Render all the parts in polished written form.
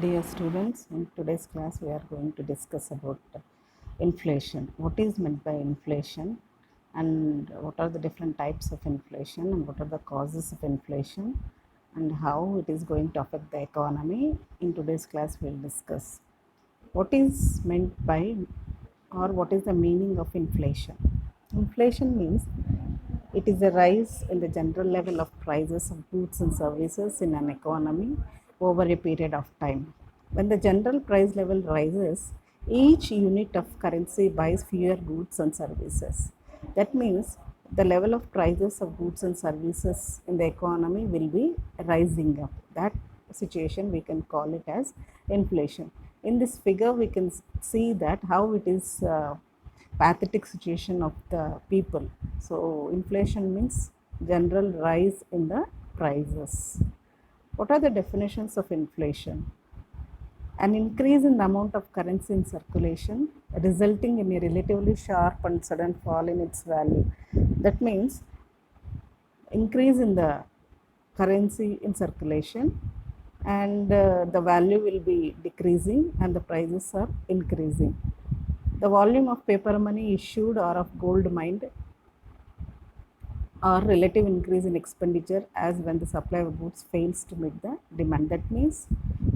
Dear students, in today's class we are going to discuss about inflation. What is meant by inflation and what are the different types of inflation and what are the causes of inflation and how it is going to affect the economy. In today's class we will discuss what is meant by or what is the meaning of inflation. Inflation means it is a rise in the general level of prices of goods and services in an economy over a period of time. When the general price level rises, each unit of currency buys fewer goods and services. That means the level of prices of goods and services in the economy will be rising up. That situation we can call it as inflation. In this figure, we can see that how it is pathetic situation of the people. So inflation means general rise in the prices. What are the definitions of inflation? An increase in the amount of currency in circulation resulting in a relatively sharp and sudden fall in its value. That means increase in the currency in circulation and the value will be decreasing and the prices are increasing. The volume of paper money issued or of gold mined or relative increase in expenditure as when the supply of goods fails to meet the demand. That means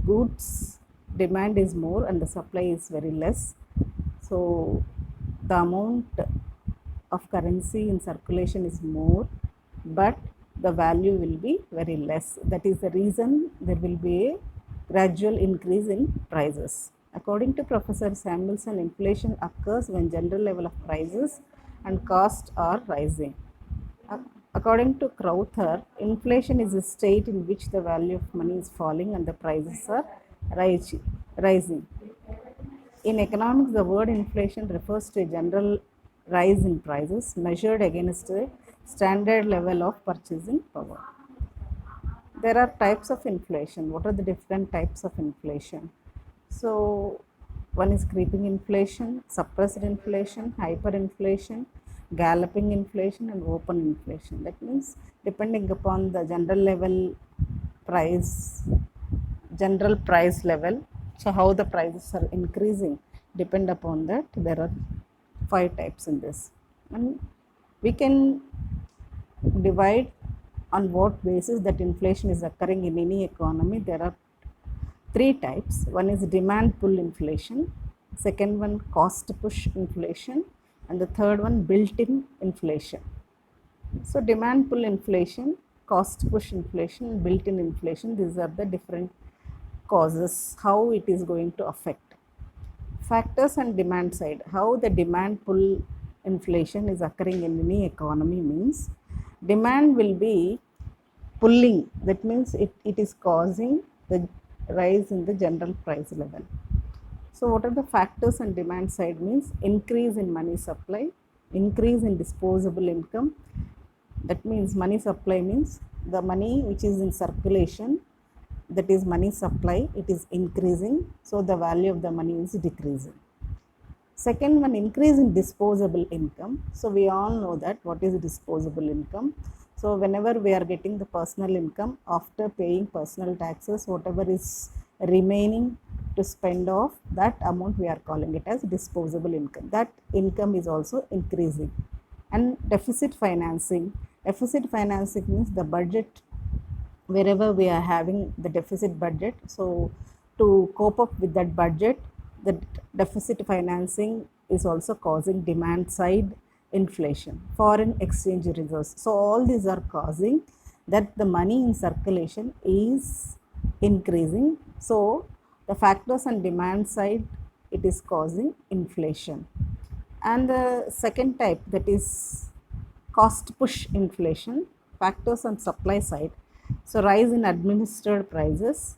goods demand is more and the supply is very less. So the amount of currency in circulation is more, but the value will be very less. That is the reason there will be a gradual increase in prices. According to Professor Samuelson, inflation occurs when general level of prices and costs are rising. According to Crowther, inflation is a state in which the value of money is falling and the prices are rising. In economics, the word inflation refers to a general rise in prices measured against a standard level of purchasing power. There are types of inflation. What are the different types of inflation? So, one is creeping inflation, suppressed inflation, hyperinflation, galloping inflation, and open inflation. That means depending upon the price, general price level. So, how the prices are increasing depend upon that. There are 5 types in this, and we can divide on what basis that inflation is occurring in any economy. There are 3 types. One is demand pull inflation, second one cost push inflation, and the third one built-in inflation. So demand pull inflation, cost push inflation, built-in inflation, these are the different causes, how it is going to affect. Factors and demand side. How the demand pull inflation is occurring in any economy means demand will be pulling, that means it is causing the rise in the general price level. So what are the factors and demand side means increase in money supply, increase in disposable income. That means money supply means the money which is in circulation, that is money supply, it is increasing, so the value of the money is decreasing. Second one, increase in disposable income. So we all know that what is disposable income. So whenever we are getting the personal income after paying personal taxes, whatever is remaining to spend off, that amount we are calling it as disposable income. That income is also increasing. And deficit financing. Deficit financing means the budget, wherever we are having the deficit budget. So to cope up with that budget, the deficit financing is also causing demand side inflation. Foreign exchange reserves. So all these are causing that the money in circulation is increasing. So the factors on demand side, it is causing inflation. And the second type, that is cost push inflation, factors on supply side. So rise in administered prices,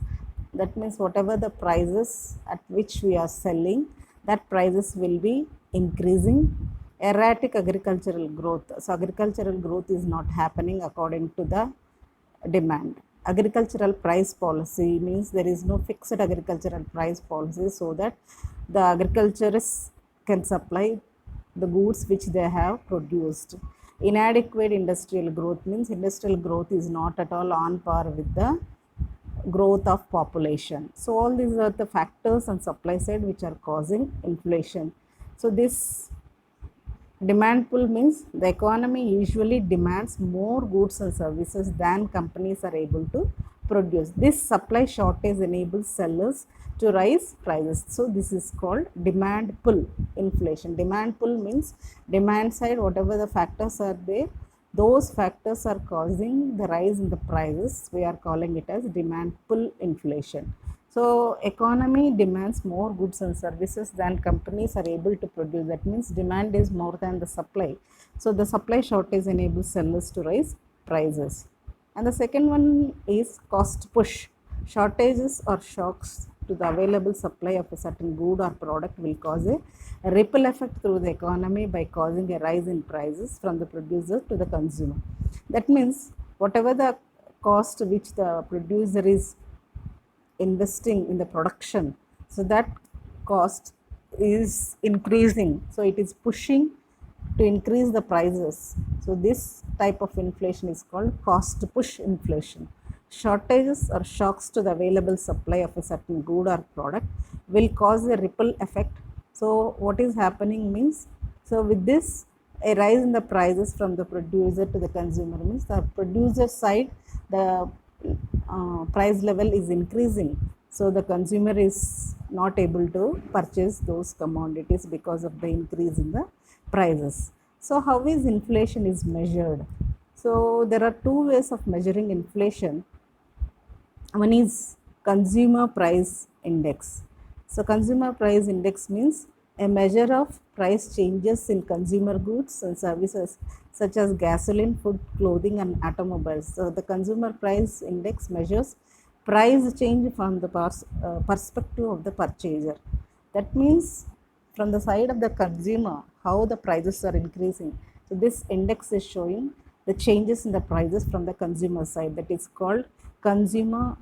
that means whatever the prices at which we are selling, that prices will be increasing. Erratic agricultural growth. So agricultural growth is not happening according to the demand. Agricultural price policy means there is no fixed agricultural price policy, so that the agriculturists can supply the goods which they have produced. Inadequate industrial growth means industrial growth is not at all on par with the growth of population. So all these are the factors on supply side which are causing inflation. So this demand pull means the economy usually demands more goods and services than companies are able to produce. This supply shortage enables sellers to raise prices. So this is called demand pull inflation. Demand pull means demand side, whatever the factors are there, those factors are causing the rise in the prices. We are calling it as demand pull inflation. So economy demands more goods and services than companies are able to produce. That means demand is more than the supply. So the supply shortage enables sellers to raise prices. And the second one is cost push. Shortages or shocks to the available supply of a certain good or product will cause a ripple effect through the economy by causing a rise in prices from the producer to the consumer. That means whatever the cost which the producer is investing in the production, so that cost is increasing, so it is pushing to increase the prices. So this type of inflation is called cost push inflation. Shortages or shocks to the available supply of a certain good or product will cause a ripple effect. So what is happening means, so with this a rise in the prices from the producer to the consumer means the producer side, the price level is increasing, so the consumer is not able to purchase those commodities because of the increase in the prices. So how is inflation is measured? So there are two ways of measuring inflation. One is consumer price index. So consumer price index means a measure of price changes in consumer goods and services such as gasoline, food, clothing and automobiles. So the consumer price index measures price change from the perspective of the purchaser. That means from the side of the consumer how the prices are increasing. So this index is showing the changes in the prices from the consumer side. That is called consumer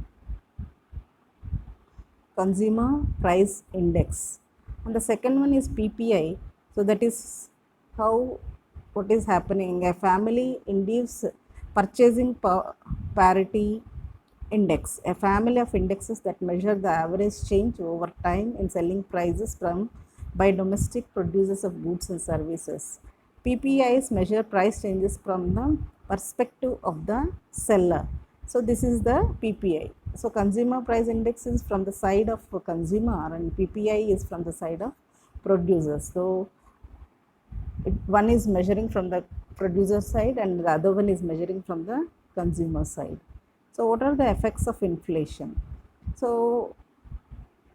price index. And the second one is PPI. So that is how what is happening. A family induced purchasing parity index, a family of indexes that measure the average change over time in selling prices from by domestic producers of goods and services. PPIs measure price changes from the perspective of the seller. So this is the PPI. So consumer price index is from the side of consumer and PPI is from the side of producers. So one is measuring from the producer side and the other one is measuring from the consumer side. So what are the effects of inflation? So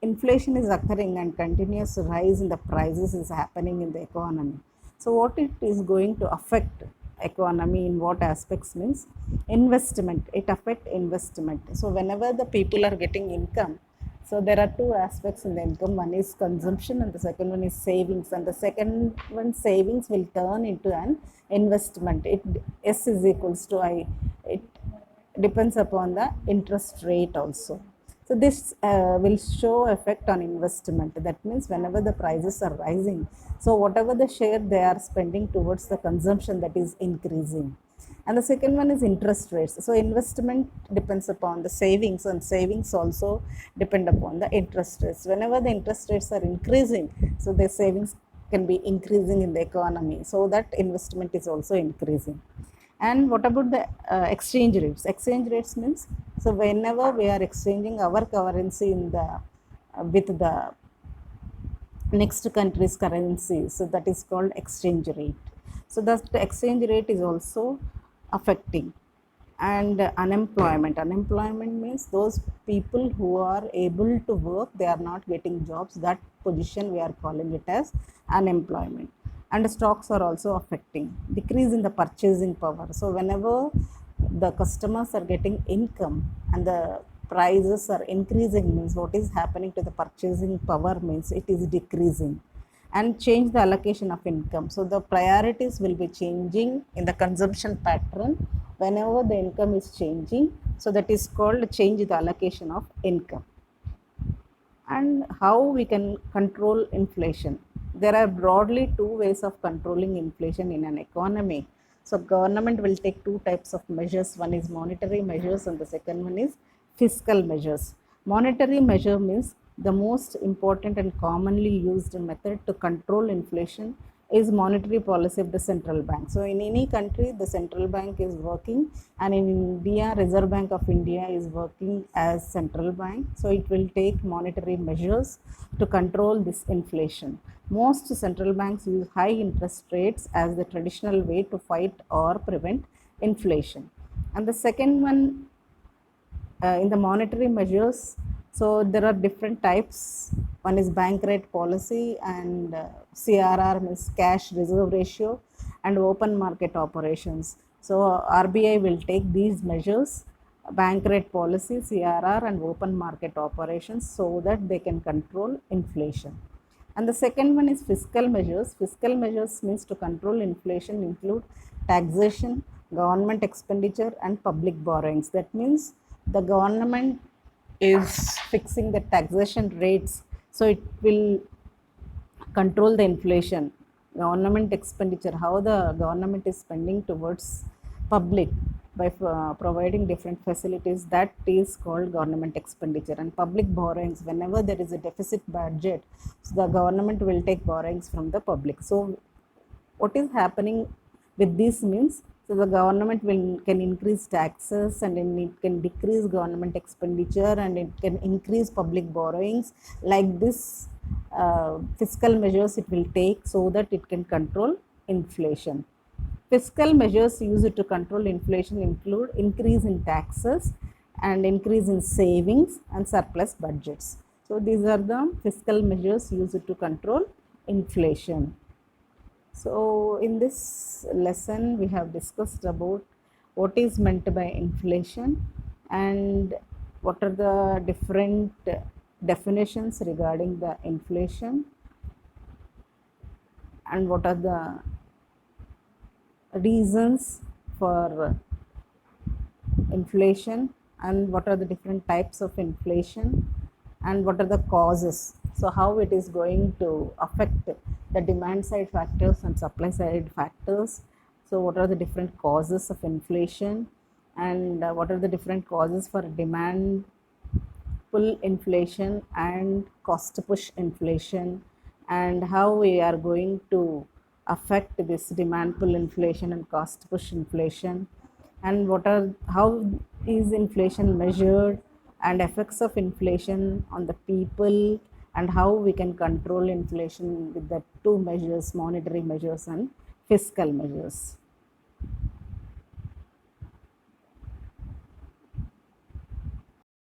inflation is occurring and continuous rise in the prices is happening in the economy. So what it is going to affect economy in what aspects means investment. It affect investment. So whenever the people are getting income, so there are two aspects in the income. One is consumption and the second one is savings. And the second one, savings, will turn into an investment. It S is equals to I. It depends upon the interest rate also. So this will show effect on investment. That means whenever the prices are rising, so whatever the share they are spending towards the consumption, that is increasing. And the second one is interest rates. So investment depends upon the savings and savings also depend upon the interest rates. Whenever the interest rates are increasing, so the savings can be increasing in the economy, so that investment is also increasing. And what about the exchange rates? Exchange rates means, so whenever we are exchanging our currency in the with the next country's currency, so that is called exchange rate. So the exchange rate is also affecting. And unemployment means those people who are able to work, they are not getting jobs. That position we are calling it as unemployment. And stocks are also affecting, decrease in the purchasing power. So whenever the customers are getting income and the prices are increasing, means what is happening to the purchasing power means it is decreasing. And change the allocation of income. So the priorities will be changing in the consumption pattern whenever the income is changing. So that is called change the allocation of income. And how we can control inflation? There are broadly two ways of controlling inflation in an economy. So government will take two types of measures. One is monetary measures and the second one is fiscal measures. Monetary measure means the most important and commonly used method to control inflation is monetary policy of the central bank. So in any country, the central bank is working, and in India, Reserve Bank of India is working as central bank. So it will take monetary measures to control this inflation. Most central banks use high interest rates as the traditional way to fight or prevent inflation. And the second one, in the monetary measures, so there are different types. One is bank rate policy, and CRR means cash reserve ratio, and open market operations. So RBI will take these measures, bank rate policy, CRR, and open market operations, so that they can control inflation. And the second one is fiscal measures. Fiscal measures means to control inflation include taxation, government expenditure, and public borrowings. That means the government is fixing the taxation rates, so it will control the inflation. Government expenditure, how the government is spending towards public by providing different facilities, that is called government expenditure. And public borrowings, whenever there is a deficit budget, so the government will take borrowings from the public. So what is happening with this means, so the government can increase taxes, and then it can decrease government expenditure, and it can increase public borrowings. Like this, fiscal measures it will take so that it can control inflation. Fiscal measures used to control inflation include increase in taxes, and increase in savings, and surplus budgets. So these are the fiscal measures used to control inflation. So in this lesson, we have discussed about what is meant by inflation, and what are the different definitions regarding the inflation, and what are the reasons for inflation, and what are the different types of inflation, and what are the causes. So how it is going to affect the demand side factors and supply side factors. So what are the different causes of inflation, and what are the different causes for demand pull inflation and cost push inflation, and how we are going to affect this demand pull inflation and cost push inflation, and how is inflation measured, and effects of inflation on the people, and how we can control inflation with the two measures, monetary measures and fiscal measures.